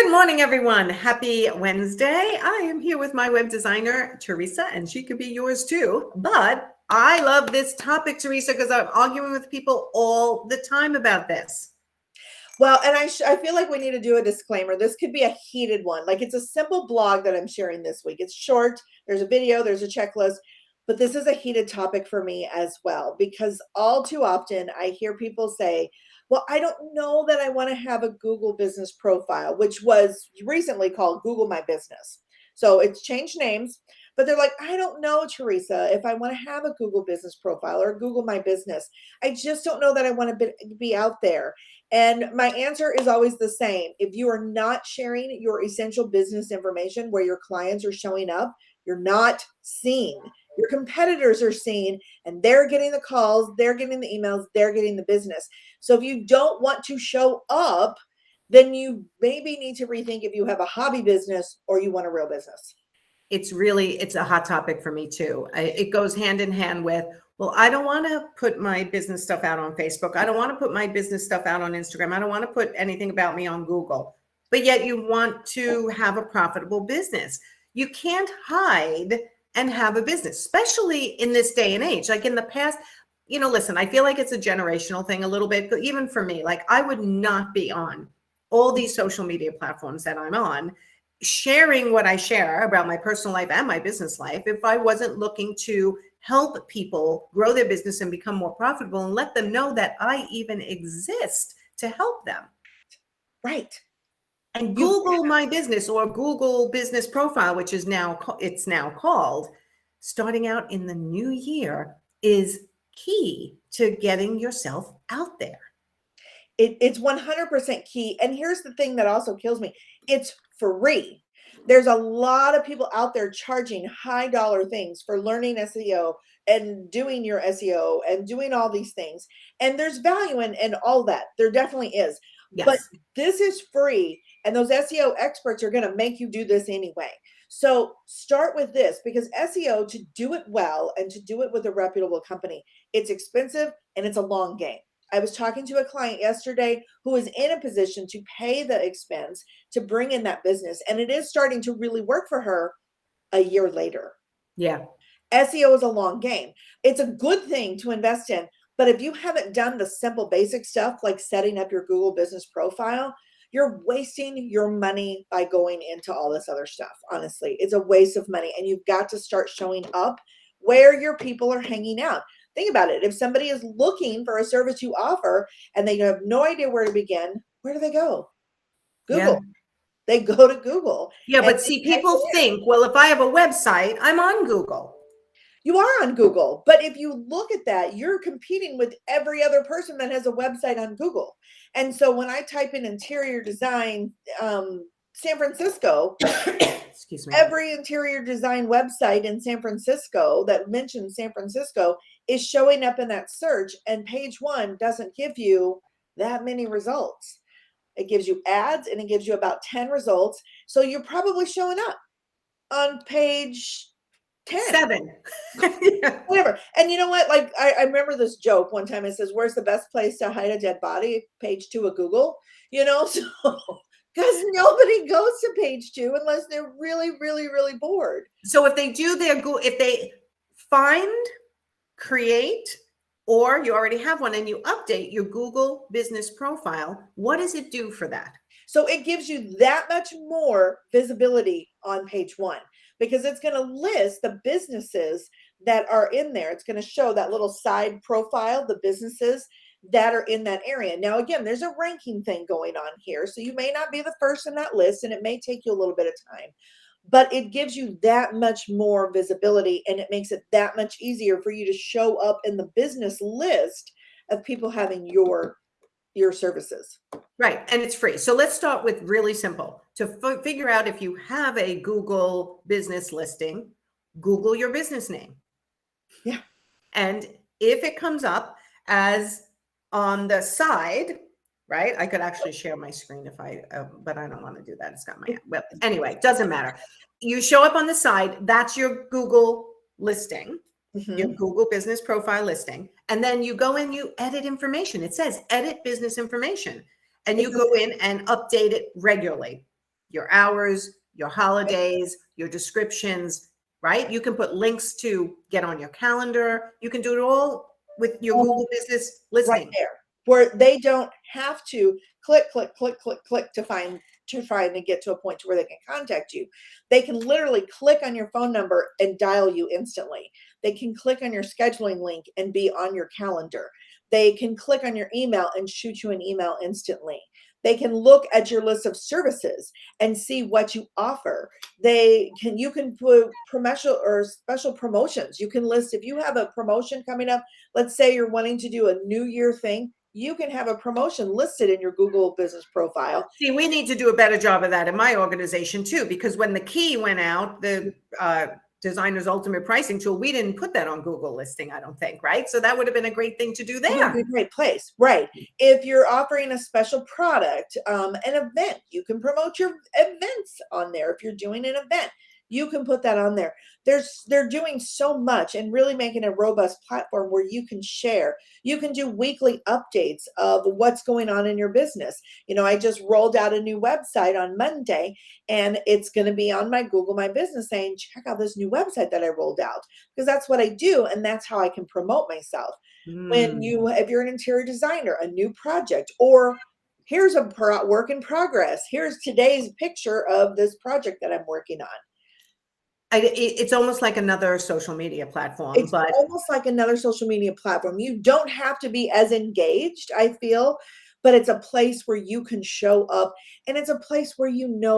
Good morning, everyone. Happy Wednesday. I am here with my web designer, Teresa, and she could be yours too. But I love this topic, Teresa, because I'm arguing with people all the time about this. Well, and I feel like we need to do a disclaimer. This could be a heated one. Like, it's a simple blog that I'm sharing this week. It's short. There's a video, there's a checklist, but this is a heated topic for me as well, because all too often I hear people say, well, I don't know that I want to have a Google business profile, which was recently called Google My Business. So it's changed names, but they're like, I don't know, Teresa, if I want to have a Google business profile or Google My Business. I just don't know that I want to be out there. And my answer is always the same. If you are not sharing your essential business information where your clients are showing up, you're not seen. Your competitors are seen, and they're getting the calls, they're getting the emails, they're getting the business. So if you don't want to show up, then you maybe need to rethink if you have a hobby business or you want a real business. It's a hot topic for me too. It goes hand in hand with, well, I don't want to put my business stuff out on Facebook. I don't want to put my business stuff out on Instagram. I don't want to put anything about me on Google. But yet you want to have a profitable business. You can't hide and have a business, especially in this day and age. Like in the past, listen, I feel like it's a generational thing a little bit, but even for me, like I would not be on all these social media platforms that I'm on, sharing what I share about my personal life and my business life if I wasn't looking to help people grow their business and become more profitable and let them know that I even exist to help them. Right. And Google My Business or Google Business Profile, which is now called, starting out in the new year, is key to getting yourself out there. It's 100% key. And here's the thing that also kills me. It's free. There's a lot of people out there charging high dollar things for learning SEO and doing your SEO and doing all these things. And there's value in all that. There definitely is. Yes. But this is free. And those SEO experts are going to make you do this anyway. So start with this, because SEO, to do it well and to do it with a reputable company, it's expensive and it's a long game. I was talking to a client yesterday who is in a position to pay the expense to bring in that business. And it is starting to really work for her a year later. Yeah. SEO is a long game. It's a good thing to invest in. But if you haven't done the simple basic stuff like setting up your Google business profile, you're wasting your money by going into all this other stuff. Honestly, it's a waste of money. And you've got to start showing up where your people are hanging out. Think about it. If somebody is looking for a service you offer and they have no idea where to begin, where do they go? Google. Yeah. They go to Google. Yeah, but see, people think, well, if I have a website, I'm on Google. You are on Google. But if you look at that, you're competing with every other person that has a website on Google. And so when I type in interior design, San Francisco, excuse me, every interior design website in San Francisco that mentions San Francisco is showing up in that search, and page one doesn't give you that many results. It gives you ads and it gives you about 10 results. So you're probably showing up on page 10. 7. Whatever. And you know what? Like, I remember this joke one time. It says, where's the best place to hide a dead body? Page 2 of Google, so because nobody goes to page 2 unless they're really, really, really bored. So if they do their Google, if they find, create, or you already have one and you update your Google business profile, what does it do for that? So it gives you that much more visibility on page 1, because it's going to list the businesses that are in there. It's going to show that little side profile, the businesses that are in that area. Now, again, there's a ranking thing going on here. So you may not be the first in that list, and it may take you a little bit of time, but it gives you that much more visibility, and it makes it that much easier for you to show up in the business list of people having your services. Right. And it's free. So let's start with really simple. To figure out if you have a Google business listing, Google your business name. Yeah. And if it comes up as on the side, right? I could actually share my screen if but I don't want to do that. It's got my, well, anyway, it doesn't matter. You show up on the side. That's your Google listing. Your Google business profile listing. And then you go in, you edit information. It says edit business information. And you go in and update it regularly. your hours, your holidays, your descriptions, right? You can put links to get on your calendar. You can do it all with your Google business Right listing. there, where they don't have to click, click, click, click, click to find and get to a point to where they can contact you. They can literally click on your phone number and dial you instantly. They can click on your scheduling link and be on your calendar. They can click on your email and shoot you an email instantly. They can look at your list of services and see what you offer. You can put promotional or special promotions. You can list if you have a promotion coming up. Let's say you're wanting to do a New Year thing. You can have a promotion listed in your Google business profile. See, we need to do a better job of that in my organization too, because when the key went out, the designer's ultimate pricing tool, we didn't put that on Google listing, I don't think, right? So that would have been a great thing to do It would there. be a great place, right? If you're offering a special product, an event, you can promote your events on there. If you're doing an event, you can put that on there. They're doing so much and really making a robust platform where you can share. You can do weekly updates of what's going on in your business. I just rolled out a new website on Monday, and it's going to be on my Google My Business saying, check out this new website that I rolled out, because that's what I do, and that's how I can promote myself. If you're an interior designer, a new project, or here's a work in progress. Here's today's picture of this project that I'm working on. It's almost like another social media platform. It's almost like another social media platform. You don't have to be as engaged, I feel, but it's a place where you can show up, and it's a place where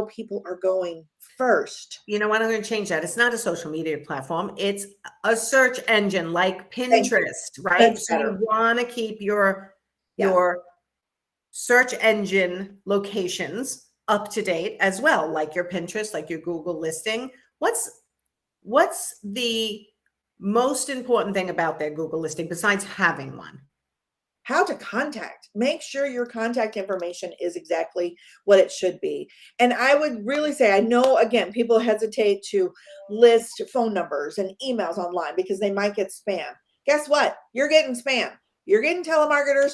people are going first. You know what? I'm going to change that. It's not a social media platform. It's a search engine like Pinterest, right? That's so better. you want to keep your search engine locations up to date as well, like your Pinterest, like your Google listing. What's the most important thing about their Google listing besides having one? How to contact. Make sure your contact information is exactly what it should be. And I would really say, I know, again, people hesitate to list phone numbers and emails online because they might get spam. Guess what? You're getting spam. You're getting telemarketers,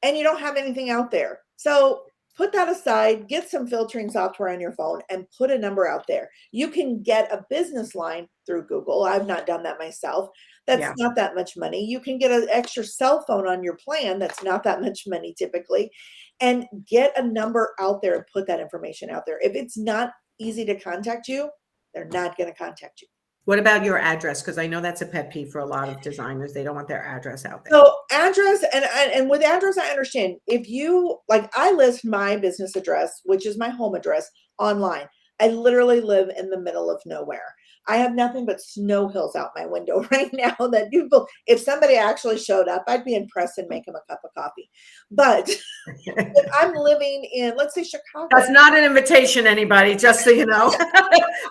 and you don't have anything out there. So put that aside, get some filtering software on your phone and put a number out there. You can get a business line through Google. I've not done that myself. That's not that much money. You can get an extra cell phone on your plan. That's not that much money typically. And get a number out there and put that information out there. If it's not easy to contact you, they're not going to contact you. What about your address? Because I know that's a pet peeve for a lot of designers. They don't want their address out there. So address, and with address, I understand. If you, like, I list my business address, which is my home address, online. I literally live in the middle of nowhere. I have nothing but snow hills out my window right now that if somebody actually showed up, I'd be impressed and make them a cup of coffee. But if I'm living in, let's say, Chicago. That's not an invitation, anybody, just so you know.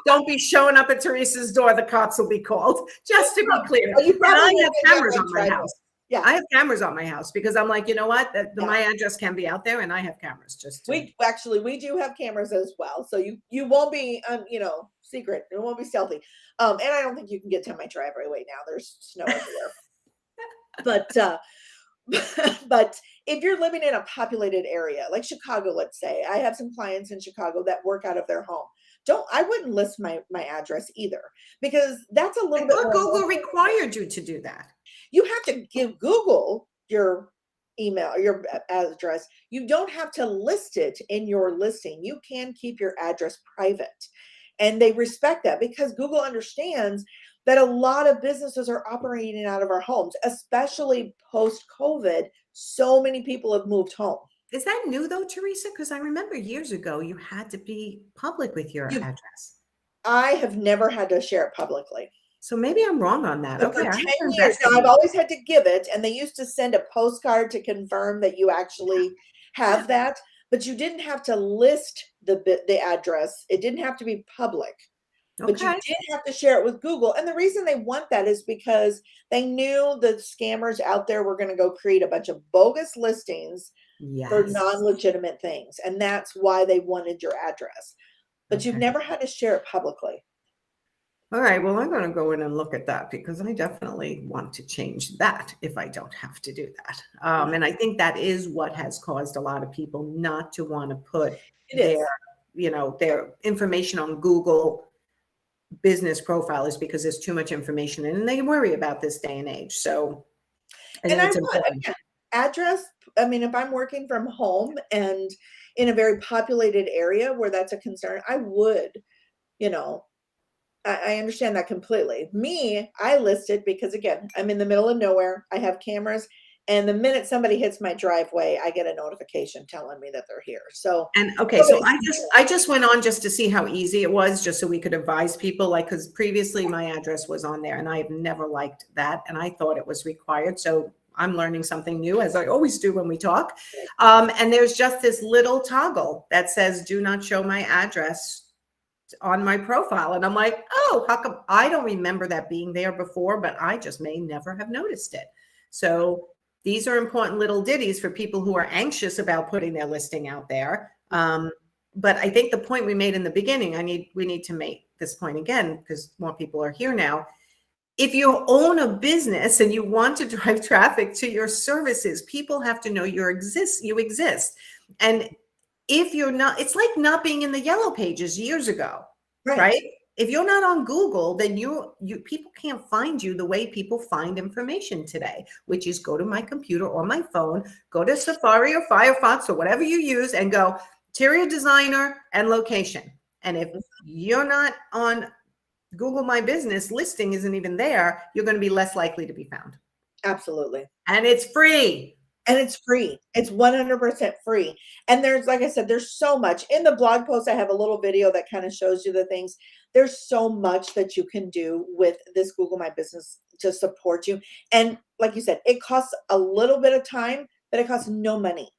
Don't be showing up at Teresa's door. The cops will be called, just to be clear. And I have cameras on my house. Yeah, I have cameras on my house because I'm like, you know what? My address can be out there, and I have cameras. We do have cameras as well, so you won't be secret. It won't be stealthy. And I don't think you can get to my driveway right now. There's snow everywhere. But if you're living in a populated area like Chicago, let's say, I have some clients in Chicago that work out of their home. I wouldn't list my address either, because that's a little bit. Google required you to do that. You have to give Google your email, your address. You don't have to list it in your listing. You can keep your address private, and they respect that because Google understands that a lot of businesses are operating out of our homes, especially post-COVID. So many people have moved home. Is that new though, Teresa? Because I remember years ago you had to be public with your address. I have never had to share it publicly. So maybe I'm wrong on that. But okay. For 10 years now, I've always had to give it, and they used to send a postcard to confirm that you actually have that, but you didn't have to list the address. It didn't have to be public. Okay. But you did have to share it with Google. And the reason they want that is because they knew the scammers out there were going to go create a bunch of bogus listings for non-legitimate things. And that's why they wanted your address. But you've never had to share it publicly. All right. Well, I'm going to go in and look at that because I definitely want to change that if I don't have to do that. And I think that is what has caused a lot of people not to want to put their their information on Google business profile is because there's too much information in, and they worry about this day and age. So I think And I it's want, important. again, address, I mean, if I'm working from home and in a very populated area where that's a concern, I would, you know, I understand that completely. Me, I listed because again, I'm in the middle of nowhere. I have cameras, and the minute somebody hits my driveway, I get a notification telling me that they're here. So And okay, so nobody's I just went on just to see how easy it was, just so we could advise people, like, because previously my address was on there and I have never liked that. And I thought it was required. So I'm learning something new, as I always do when we talk. And there's just this little toggle that says, do not show my address on my profile. And I'm like, oh, how come I don't remember that being there before, but I just may never have noticed it. So these are important little ditties for people who are anxious about putting their listing out there. But I think the point we made in the beginning, we need to make this point again, because more people are here now. If you own a business and you want to drive traffic to your services, people have to know you exist. And if you're not, it's like not being in the yellow pages years ago, right? If you're not on Google, then you people can't find you the way people find information today, which is go to my computer or my phone, go to Safari or Firefox or whatever you use and go interior designer and location. And if you're not on Google My Business, listing isn't even there, you're going to be less likely to be found. Absolutely. And it's free. And it's free. It's 100% free. And there's, like I said, there's so much in the blog post. I have a little video that kind of shows you the things. There's so much that you can do with this Google My Business to support you. And like you said, it costs a little bit of time, but it costs no money.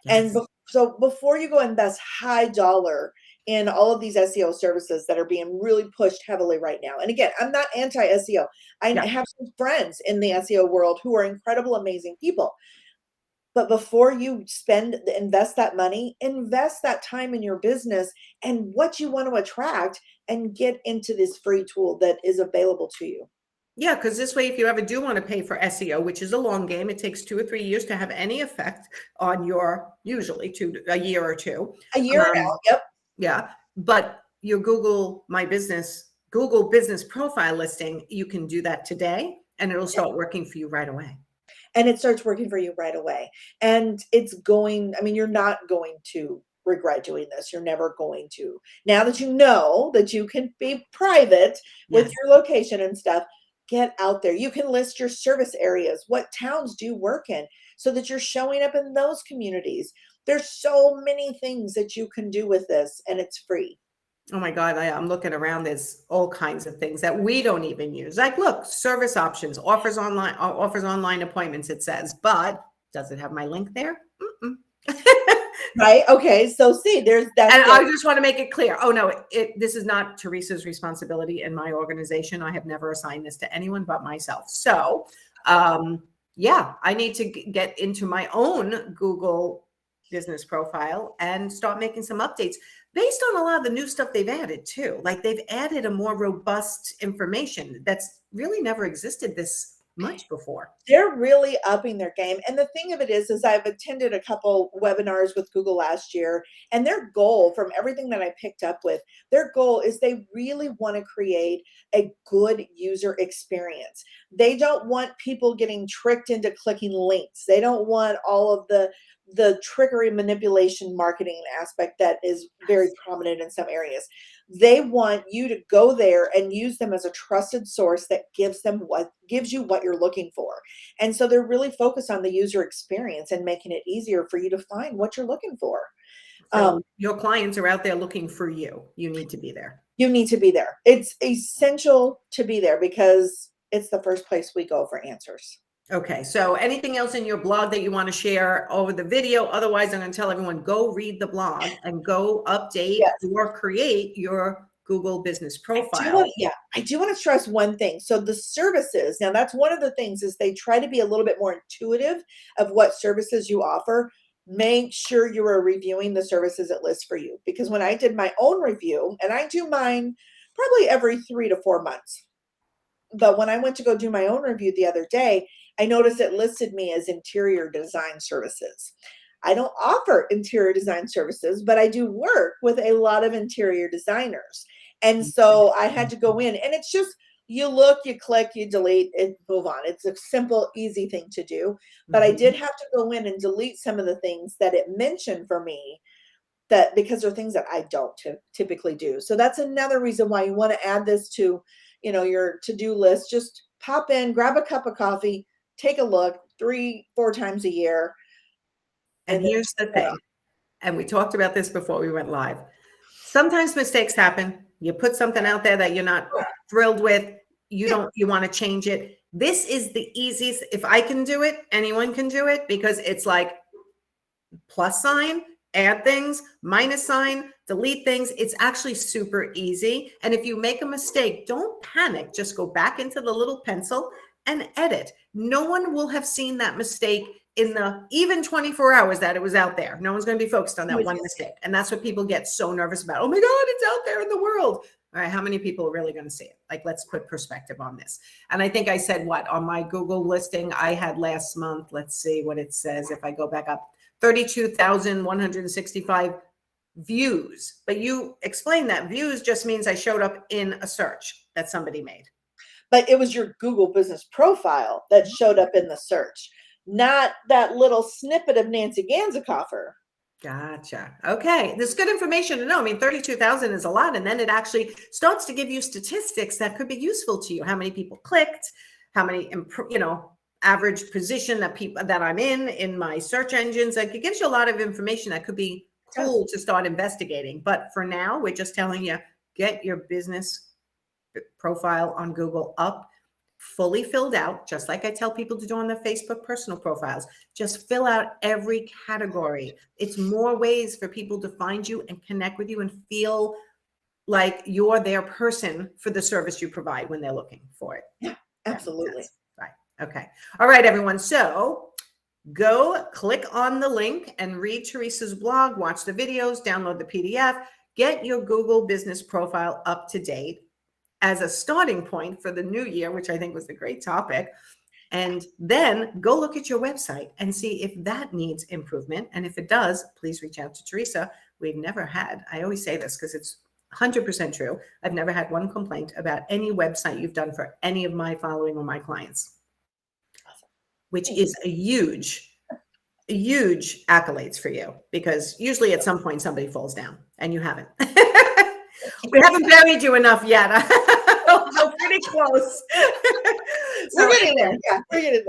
Yes. And so before you go invest high dollar in all of these SEO services that are being really pushed heavily right now. And again, I'm not anti SEO. I have some friends in the SEO world who are incredible, amazing people. But before you invest that money, invest that time in your business and what you want to attract, and get into this free tool that is available to you. Yeah, because this way, if you ever do want to pay for SEO, which is a long game, it takes 2 or 3 years to have any effect on usually a year or two. A year now, yep. Yeah, but your Google Business profile listing, you can do that today and it'll start working for you right away. And it starts working for you right away. And you're not going to regret doing this. You're never going to. Now that you know that you can be private with your location and stuff, get out there. You can list your service areas. What towns do you work in, so that you're showing up in those communities? There's so many things that you can do with this, and it's free. Oh my God, I'm looking around. There's all kinds of things that we don't even use. Like, look, service options, offers online appointments, it says, but does it have my link there? Right. Okay. So see, there's that. And I just want to make it clear. Oh no, this is not Teresa's responsibility in my organization. I have never assigned this to anyone but myself. So, yeah, I need to get into my own Google business profile and start making some updates based on a lot of the new stuff they've added too. Like, they've added a more robust information that's really never existed this much before. They're really upping their game. And the thing of it is I've attended a couple webinars with Google last year, and their goal, from everything that I picked up with, their goal is they really want to create a good user experience. They don't want people getting tricked into clicking links. They don't want all of the trickery, manipulation, marketing aspect that is very prominent in some areas. They want you to go there and use them as a trusted source that gives you what you're looking for. And so they're really focused on the user experience and making it easier for you to find what you're looking for. So your clients are out there looking for you. You need to be there. You need to be there. It's essential to be there because it's the first place we go for answers. Okay, so anything else in your blog that you want to share over the video? Otherwise, I'm going to tell everyone, go read the blog and go update or create your Google business profile. I do want to stress one thing. So the services, now that's one of the things, is they try to be a little bit more intuitive of what services you offer. Make sure you are reviewing the services it lists for you. Because when I did my own review, and I do mine probably every 3 to 4 months, but when I went to go do my own review the other day, I noticed it listed me as interior design services. I don't offer interior design services, but I do work with a lot of interior designers. And so I had to go in, and it's just, you look, you click, you delete, and move on. It's a simple, easy thing to do. But I did have to go in and delete some of the things that it mentioned for me, that because they're things that I don't typically do. So that's another reason why you want to add this to, your to-do list. Just pop in, grab a cup of coffee, take a look 3-4 times a year. And here's the thing, and we talked about this before we went live. Sometimes mistakes happen. You put something out there that you're not thrilled with. You want to change it. This is the easiest. If I can do it, anyone can do it, because it's like plus sign, add things, minus sign, delete things. It's actually super easy. And if you make a mistake, don't panic. Just go back into the little pencil and edit. No one will have seen that mistake in the even 24 hours that it was out there. No one's going to be focused on that one mistake. And that's what people get so nervous about. Oh my God, it's out there in the world. All right, how many people are really going to see it? Like, let's put perspective on this. And I think I said what on my Google listing I had last month. Let's see what it says. If I go back up, 32,165 views. But you explained that views just means I showed up in a search that somebody made. But it was your Google business profile that showed up in the search, not that little snippet of Nancy Ganzikoffer. Gotcha. Okay. There's good information to know. I mean, 32,000 is a lot. And then it actually starts to give you statistics that could be useful to you. How many people clicked, how many, average position that I'm in my search engines. Like, it gives you a lot of information that could be cool to start investigating. But for now, we're just telling you, get your business profile on Google up, fully filled out, just like I tell people to do on their Facebook personal profiles. Just fill out every category. It's more ways for people to find you and connect with you and feel like you're their person for the service you provide when they're looking for it. Yeah, absolutely. Right. Okay. All right, everyone. So go click on the link and read Teresa's blog, watch the videos, download the PDF, get your Google business profile up to date as a starting point for the new year, which I think was a great topic. And then go look at your website and see if that needs improvement. And if it does, please reach out to Teresa. We've never had, I always say this because it's 100% true. I've never had one complaint about any website you've done for any of my following or my clients, which is a huge accolades for you, because usually at some point somebody falls down and you haven't. We haven't buried you enough yet. We're pretty close. We're getting there. Yeah, we're getting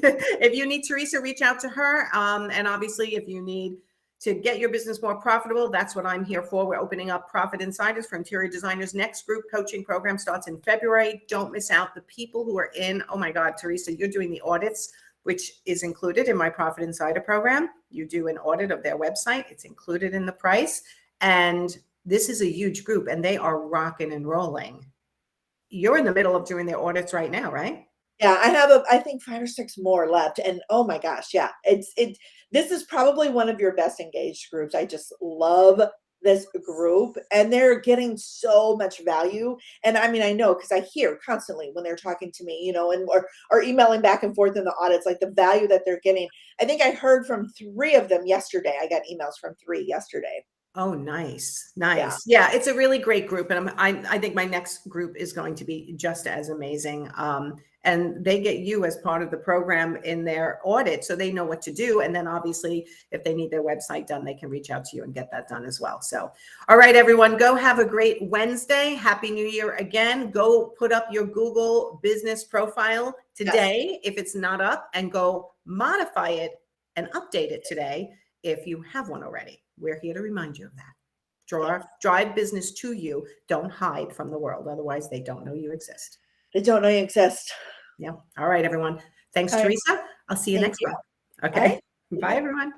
there. If you need Teresa, reach out to her. And obviously, if you need to get your business more profitable, that's what I'm here for. We're opening up Profit Insiders for interior designers. Next group coaching program starts in February. Don't miss out. The people who are in, oh my God, Teresa, you're doing the audits, which is included in my Profit Insider program. You do an audit of their website. It's included in the price. And this is a huge group, and they are rocking and rolling. You're in the middle of doing their audits right now, right? Yeah, I have I think 5 or 6 more left. And oh my gosh, yeah, this is probably one of your best engaged groups. I just love this group, and they're getting so much value. And I mean, I know, because I hear constantly when they're talking to me, and or emailing back and forth in the audits, like the value that they're getting. I think I heard from 3 of them yesterday. I got emails from 3 yesterday. Oh, nice. Yeah, it's a really great group. And I think my next group is going to be just as amazing. And they get you as part of the program in their audit, so they know what to do. And then obviously, if they need their website done, they can reach out to you and get that done as well. So, all right, everyone, go have a great Wednesday. Happy New Year again. Go put up your Google business profile today, if it's not up, and go modify it and update it today if you have one already. We're here to remind you of that. Drive business to you. Don't hide from the world. Otherwise, they don't know you exist. They don't know you exist. Yeah. All right, everyone. Thanks, Teresa. I'll see you next time. Okay. Bye, everyone.